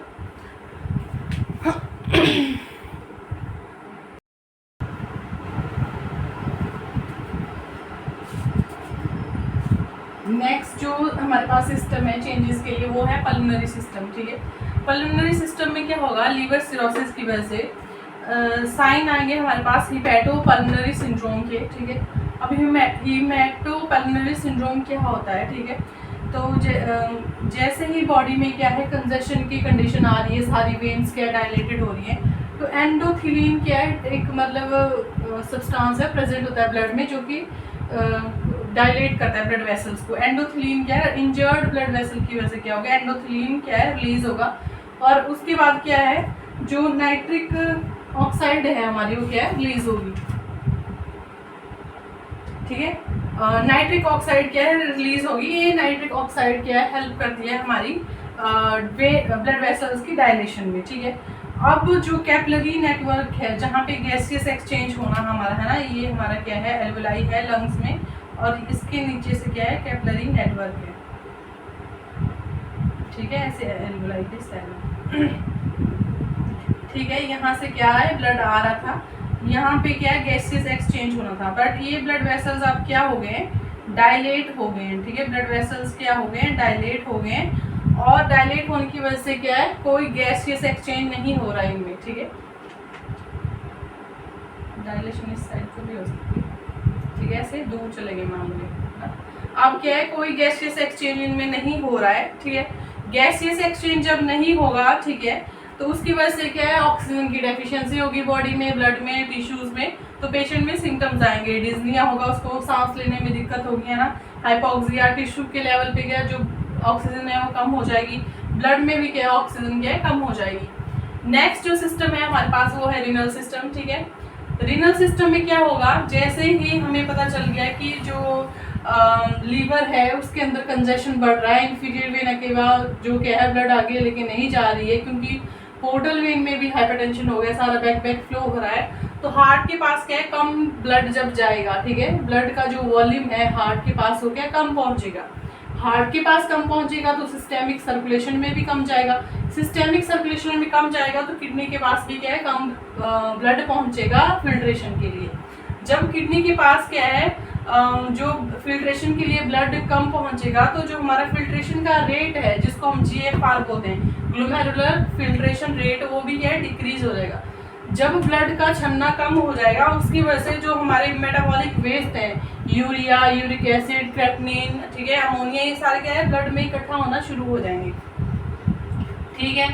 नेक्स्ट जो हमारे पास सिस्टम है चेंजेस के लिए, वो है पल्मोनरी सिस्टम, ठीक है। पल्मोनरी सिस्टम में क्या होगा, लीवर सिरोसिस की वजह से साइन आएंगे हमारे पास हिपैटो पल्मोनरी सिंड्रोम के, ठीक है। अब हिमैटो पल्मोनरी सिंड्रोम क्या होता है, ठीक है, तो जैसे ही बॉडी में क्या है कंजेशन की कंडीशन आ रही है, सारी वेन्स क्या डायलेटेड हो रही है, तो एंडोथिलीन क्या है, एक मतलब सब्सटेंस है प्रेजेंट होता है ब्लड में, जो कि डायलेट करता है ब्लड वेसल्स को। एंडोथिलीन क्या है, इंजर्ड ब्लड वेसल की वजह से क्या होगा, एंडोथिलीन क्या है रिलीज होगा। और उसके बाद क्या है, जो नाइट्रिक ऑक्साइड है हमारी, वो क्या है रिलीज होगी, ठीक है। नाइट्रिक ऑक्साइड क्या है रिलीज होगी। ये नाइट्रिक ऑक्साइड क्या है हेल्प करती है हमारी ब्लड वेसल्स की डायलेशन में, ठीक है। अब जो कैपिलरी नेटवर्क है, जहाँ पे गैसियस एक्सचेंज होना हमारा है ना, ये हमारा क्या है एल्वेलाई है लंग्स में, और इसके नीचे से क्या है कैपिलरी नेटवर्क है, ठीक है, ऐसे एल्वेलाई के सेल, ठीक है। यहाँ से क्या है ब्लड आ रहा था, यहाँ पे क्या है गैसियस एक्सचेंज होना था, बट ये ब्लड वेसल्स अब क्या हो गए, डायलेट हो गए हैं, ठीक है। ब्लड वेसल्स क्या हो गए, डायलेट हो गए, और डायलेट होने की वजह से क्या है कोई गैसियस एक्सचेंज नहीं हो रहा है इनमें, ठीक है। डायलेशन इस साइड को भी हो सकती है, ठीक है, ऐसे दूर चले गए मामले। अब क्या है कोई गैसियस एक्सचेंज इनमें नहीं हो रहा है, ठीक है। गैसियस एक्सचेंज जब नहीं होगा, ठीक है, तो उसकी वजह से क्या है ऑक्सीजन की डेफिशिएंसी होगी बॉडी में, ब्लड में, टिश्यूज में, तो पेशेंट में सिम्टम्स आएंगे, डिज्निया होगा, उसको सांस लेने में दिक्कत होगी, है ना, हाइपोक्सिया, टिश्यू के लेवल पे क्या जो ऑक्सीजन है वो कम हो जाएगी, ब्लड में भी क्या ऑक्सीजन क्या है कम हो जाएगी। नेक्स्ट जो सिस्टम है हमारे पास वो है रीनल सिस्टम, ठीक है। रीनल सिस्टम में क्या होगा, जैसे ही हमें पता चल गया कि जो लीवर है उसके अंदर कंजेशन बढ़ रहा है, इंफीरियर वेन के बाद जो क्या है ब्लड आगे लेके नहीं जा रही है, क्योंकि पोर्टल वेन में भी हाइपरटेंशन हो गया, सारा बैक फ्लो हो रहा है, तो हार्ट के पास क्या है कम ब्लड जब जाएगा, ठीक है, ब्लड का जो वॉल्यूम है हार्ट के पास हो गया कम पहुंचेगा, हार्ट के पास कम पहुंचेगा तो सिस्टेमिक सर्कुलेशन में भी कम जाएगा, सिस्टेमिक सर्कुलेशन में कम जाएगा तो किडनी के पास भी क्या है कम ब्लड पहुंचेगा फिल्ट्रेशन के लिए। जब किडनी के पास क्या है जो फिल्ट्रेशन के लिए ब्लड कम पहुंचेगा, तो जो हमारा फिल्ट्रेशन का रेट है जिसको हम GFR बोलते हैं, ग्लोमेरुलर फिल्ट्रेशन रेट, वो भी क्या है डिक्रीज हो जाएगा। जब ब्लड का छन्ना कम हो जाएगा उसकी वजह से जो हमारे मेटाबॉलिक वेस्ट है, यूरिया, यूरिक एसिड, क्रेटनिन, ठीक है, अमोनिया, ये सारे क्या है ब्लड में इकट्ठा होना शुरू हो जाएंगे। ठीक है,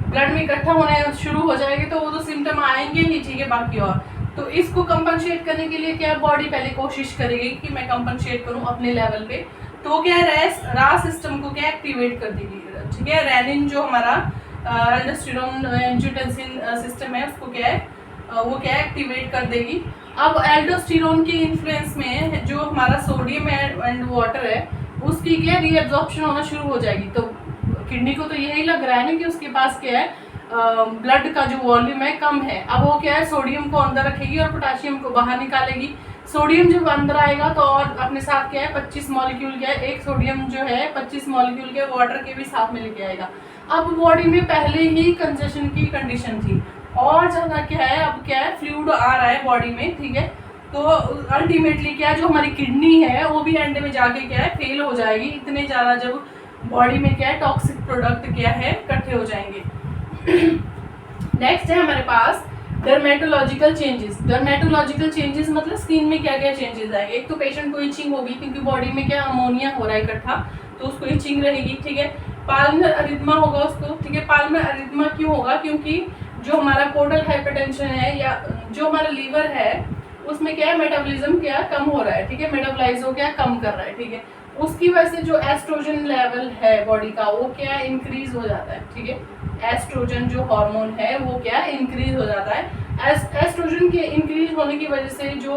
ब्लड में इकट्ठा होना शुरू हो जाएंगे तो वो तो सिम्टम आएंगे ही, ठीक है। बाकी और तो इसको कंपनसेट करने के लिए क्या बॉडी पहले कोशिश करेगी कि मैं कंपनसेट करूं अपने लेवल पे, तो क्या रा सिस्टम को क्या एक्टिवेट कर देगी, ठीक है। रेनिन जो हमारा एल्डोस्टेरोन एंजियोटेंसिन सिस्टम है उसको क्या है वो क्या एक्टिवेट कर देगी। अब एल्डोस्टेरोन के इन्फ्लुएंस में जो हमारा सोडियम एंड वाटर है उसकी क्या रीअब्जॉर्प्शन होना शुरू हो जाएगी। तो किडनी को तो यही लग रहा है ना कि उसके पास क्या है ब्लड का जो वॉल्यूम है कम है। अब वो क्या है सोडियम को अंदर रखेगी और पोटाशियम को बाहर निकालेगी। सोडियम जब अंदर आएगा तो और अपने साथ क्या है 25 मॉलिक्यूल क्या है, एक सोडियम जो है 25 मॉलिक्यूल के वाटर के भी साथ में लेके आएगा। अब बॉडी में पहले ही कंजेशन की कंडीशन थी और ज़्यादा क्या है अब क्या है फ्लूइड आ रहा है बॉडी में, ठीक है। तो अल्टीमेटली क्या है जो हमारी किडनी है वो भी एंड में जाके क्या है फेल हो जाएगी, इतने ज़्यादा जब बॉडी में क्या है टॉक्सिक प्रोडक्ट क्या है इकट्ठे हो जाएंगे। नेक्स्ट है हमारे पास डर्मेटोलॉजिकल चेंजेस। डर्मेटोलॉजिकल चेंजेस मतलब स्किन में क्या क्या चेंजेस आएंगे। एक तो पेशेंट को इचिंग होगी क्योंकि बॉडी में क्या अमोनिया हो रहा है इकट्ठा, तो उसको इचिंग रहेगी, ठीक है। पाल्मर अरिथमा होगा उसको, ठीक है। पाल्मर अरिथमा क्यों होगा, क्योंकि जो हमारा पोर्टल हाइपरटेंशन है या जो हमारा लीवर है उसमें क्या है मेटाबॉलिज्म क्या कम हो रहा है, ठीक है, मेटाबॉलाइज हो क्या कम कर रहा है, ठीक है। उसकी वजह से जो एस्ट्रोजन लेवल है बॉडी का वो क्या इंक्रीज हो जाता है, ठीक है। एस्ट्रोजन जो हार्मोन है वो क्या इंक्रीज हो जाता है। एस्ट्रोजन के इंक्रीज होने की वजह से जो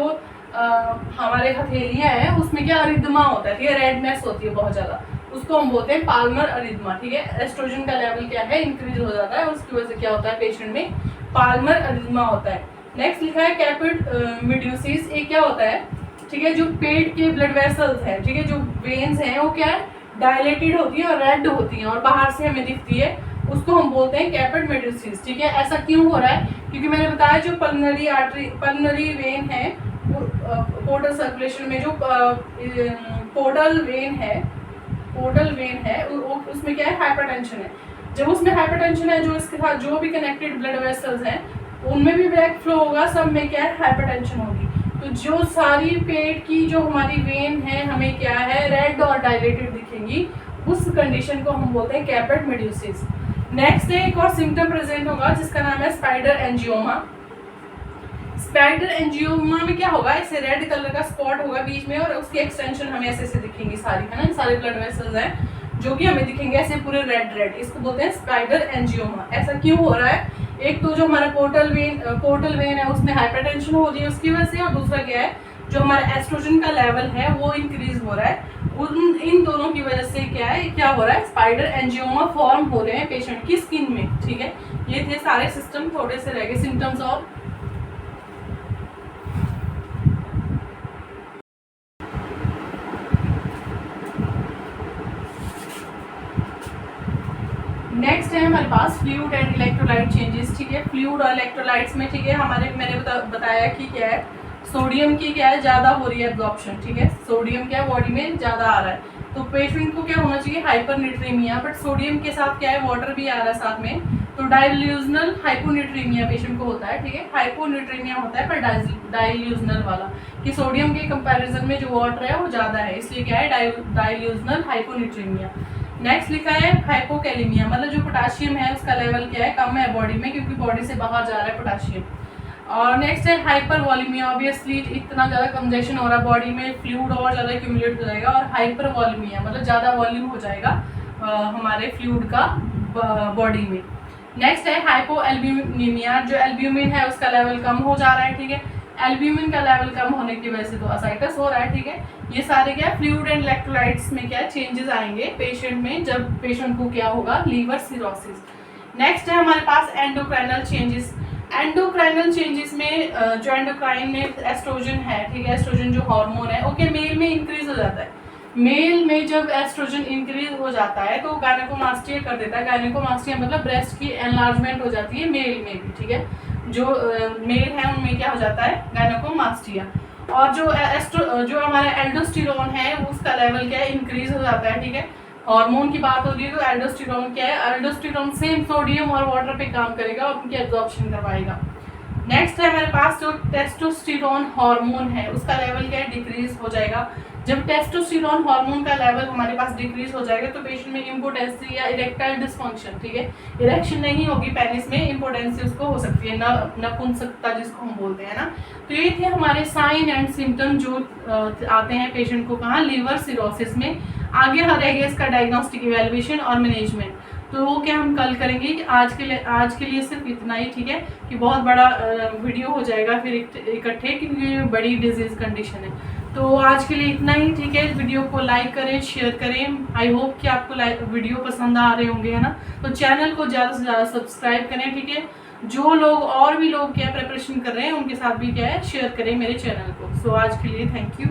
हमारे हथेलियाँ हैं उसमें क्या अरिथमा होता है, ठीक है, रेडनेस होती है बहुत ज़्यादा, उसको हम बोलते हैं पाल्मर अरिथमा, ठीक है। एस्ट्रोजन का लेवल क्या है इंक्रीज हो जाता है, उसकी वजह से क्या होता है पेशेंट में पाल्मर अरिथमा होता है। नेक्स्ट लिखा है कैपिड मिड्यूसिस, ये क्या होता है, ठीक है, जो पेट के ब्लड वेसल्स हैं, ठीक है, जो वेन्स हैं वो क्या है डायलेटेड होती है और रेड होती हैं और बाहर से हमें दिखती है, उसको हम बोलते हैं कैपिड मिड्यूसिस, ठीक है। ऐसा क्यों हो रहा है, क्योंकि मैंने बताया जो पल्मनरी आर्टरी पल्मनरी वेन है पोर्टल सर्कुलेशन में जो पोर्टल वेन है उसमें क्या है हाइपरटेंशन है। जब उसमें हाइपरटेंशन है जो इसके साथ जो भी कनेक्टेड ब्लड वेसल्स हैं उनमें भी ब्लैक फ्लो होगा, सब में क्या है हाइपरटेंशन होगी। तो जो सारी पेट की जो हमारी वेन है हमें क्या है रेड और डायलेटेड दिखेंगी, उस कंडीशन को हम बोलते हैं कैपिड मिड्यूसिस। नेक्स्ट है एक और सिम्टम प्रेजेंट होगा जिसका नाम है स्पाइडर एंजियोमा। स्पाइडर एंजियोमा में क्या होगा, ऐसे रेड कलर का स्पॉट होगा बीच में और उसकी एक्सटेंशन हमें ऐसे ऐसे दिखेंगी सारी, है ना, सारे ब्लड वेसल्स हैं जो कि हमें दिखेंगे ऐसे पूरे रेड रेड, इसको बोलते हैं स्पाइडर एंजियोमा। ऐसा क्यों हो रहा है, एक तो जो हमारा पोर्टल वेन है उसमें हाइपरटेंशन हो रही है उसकी वजह से, और दूसरा क्या है जो हमारा एस्ट्रोजन का लेवल है वो इंक्रीज हो रहा है, इन दोनों की वजह से क्या हो रहा है स्पाइडर एंजियोमा फॉर्म हो रहे हैं पेशेंट की स्किन में, ठीक है। ये थे सारे सिस्टम, थोड़े से रह गए सिम्टम्स। और नेक्स्ट है हमारे पास फ्लूइड एंड इलेक्ट्रोलाइट चेंजेस, ठीक है। फ्लूइड और इलेक्ट्रोलाइट्स में, ठीक है, मैंने बताया कि क्या है सोडियम की क्या है ज़्यादा हो रही है एब्जॉर्प्शन, ठीक है, सोडियम क्या है बॉडी में ज़्यादा आ रहा है, तो पेशेंट को क्या होना चाहिए हाइपरन्यूट्रीमिया, बट सोडियम के साथ क्या है वाटर भी आ रहा है साथ में, तो डाइल्यूजनल हाइपोन्यूट्रीमिया पेशेंट को होता है, ठीक है। हाइपोन्यूट्रीमिया होता है पर डाइल्यूजनल वाला, कि सोडियम के कंपैरिजन में जो वाटर है वो ज़्यादा है, इसलिए क्या है डाइल्यूजनल हाइपोन्यूट्रीमिया। नेक्स्ट लिखा है हाइपोकैलेमिया, मतलब जो पोटाशियम है उसका लेवल क्या है कम है बॉडी में क्योंकि बॉडी से बाहर जा रहा है पोटाशियम। और नेक्स्ट है हाइपर वॉल्यूमिया, ऑब्वियसली इतना ज़्यादा कंजेशन हो रहा है बॉडी में, फ्लूइड और ज़्यादा एक्यूमुलेट हो जाएगा, और हाइपर वॉल्यूमिया मतलब ज़्यादा वॉल्यूम हो जाएगा हमारे फ्लूइड का बॉडी में। नेक्स्ट है हाइपो एल्ब्यूमिनिया, जो एल्ब्यूमिन है उसका लेवल कम हो जा रहा है, ठीक है। एल्ब्यूमिन का लेवल कम होने की वजह से तो असाइटस हो रहा है, ठीक है। ये सारे क्या फ्लूइड एंड इलेक्ट्रोलाइट्स में क्या चेंजेस आएंगे पेशेंट में जब पेशेंट को क्या होगा लीवर सिरोसिस। नेक्स्ट है हमारे पास एंडोक्राइनल चेंजेस। एंडोक्राइनल चेंजेस में जो एंडोक्राइन में एस्ट्रोजन है, ठीक है, एस्ट्रोजन जो हार्मोन है ओके मेल में इंक्रीज हो जाता है। मेल में जब एस्ट्रोजन इंक्रीज हो जाता है तो गायनेकोमास्टिया कर देता है, गायनेकोमास्टिया मतलब ब्रेस्ट की एनलार्जमेंट हो जाती है मेल में भी, ठीक है। जो मेल है उनमें क्या हो जाता है गायनेकोमास्टिया। और जो हमारा एल्डोस्टेरोन है उसका लेवल क्या है इंक्रीज हो जाता है, ठीक है। हार्मोन की बात हो रही है तो एल्डोस्टेरोन क्या है, एल्डोस्टेरोन सेम सोडियम और वाटर पे काम करेगा और उनकी एब्जॉर्प्शन करवाएगा। नेक्स्ट है हमारे पास जो टेस्टोस्टेरोन हार्मोन है, उसका लेवल क्या है, डिक्रीज हो जाएगा। जब टेस्टोस्टेरोन हार्मोन का लेवल हमारे पास डिक्रीज हो जाएगा तो पेशेंट में इम्पोटेंसी या इरेक्टाइल डिसफंक्शन, ठीक है, इरेक्शन नहीं होगी पेनिस में, इम्पोटेंसी उसको हो सकती है, नपुंसकता जिसको हम बोलते हैं ना। तो ये थे हमारे साइन एंड सिम्टम जो आते हैं पेशेंट को कहाँ, लीवर सिरोसिस में। आगे रहेगा इसका डायग्नोस्टिक इवेल्युएशन और मैनेजमेंट, तो वो क्या हम कल करेंगे। कि आज के लिए सिर्फ इतना ही, ठीक है, कि बहुत बड़ा वीडियो हो जाएगा फिर इकट्ठे, क्योंकि ये बड़ी डिजीज कंडीशन है। तो आज के लिए इतना ही, ठीक है। वीडियो को लाइक करें, शेयर करें। आई होप कि आपको वीडियो पसंद आ रहे होंगे, है ना। तो चैनल को ज़्यादा से ज़्यादा सब्सक्राइब करें, ठीक है। जो लोग और भी लोग क्या प्रिपरेशन कर रहे हैं उनके साथ भी क्या है शेयर करें मेरे चैनल को। सो आज के लिए थैंक यू।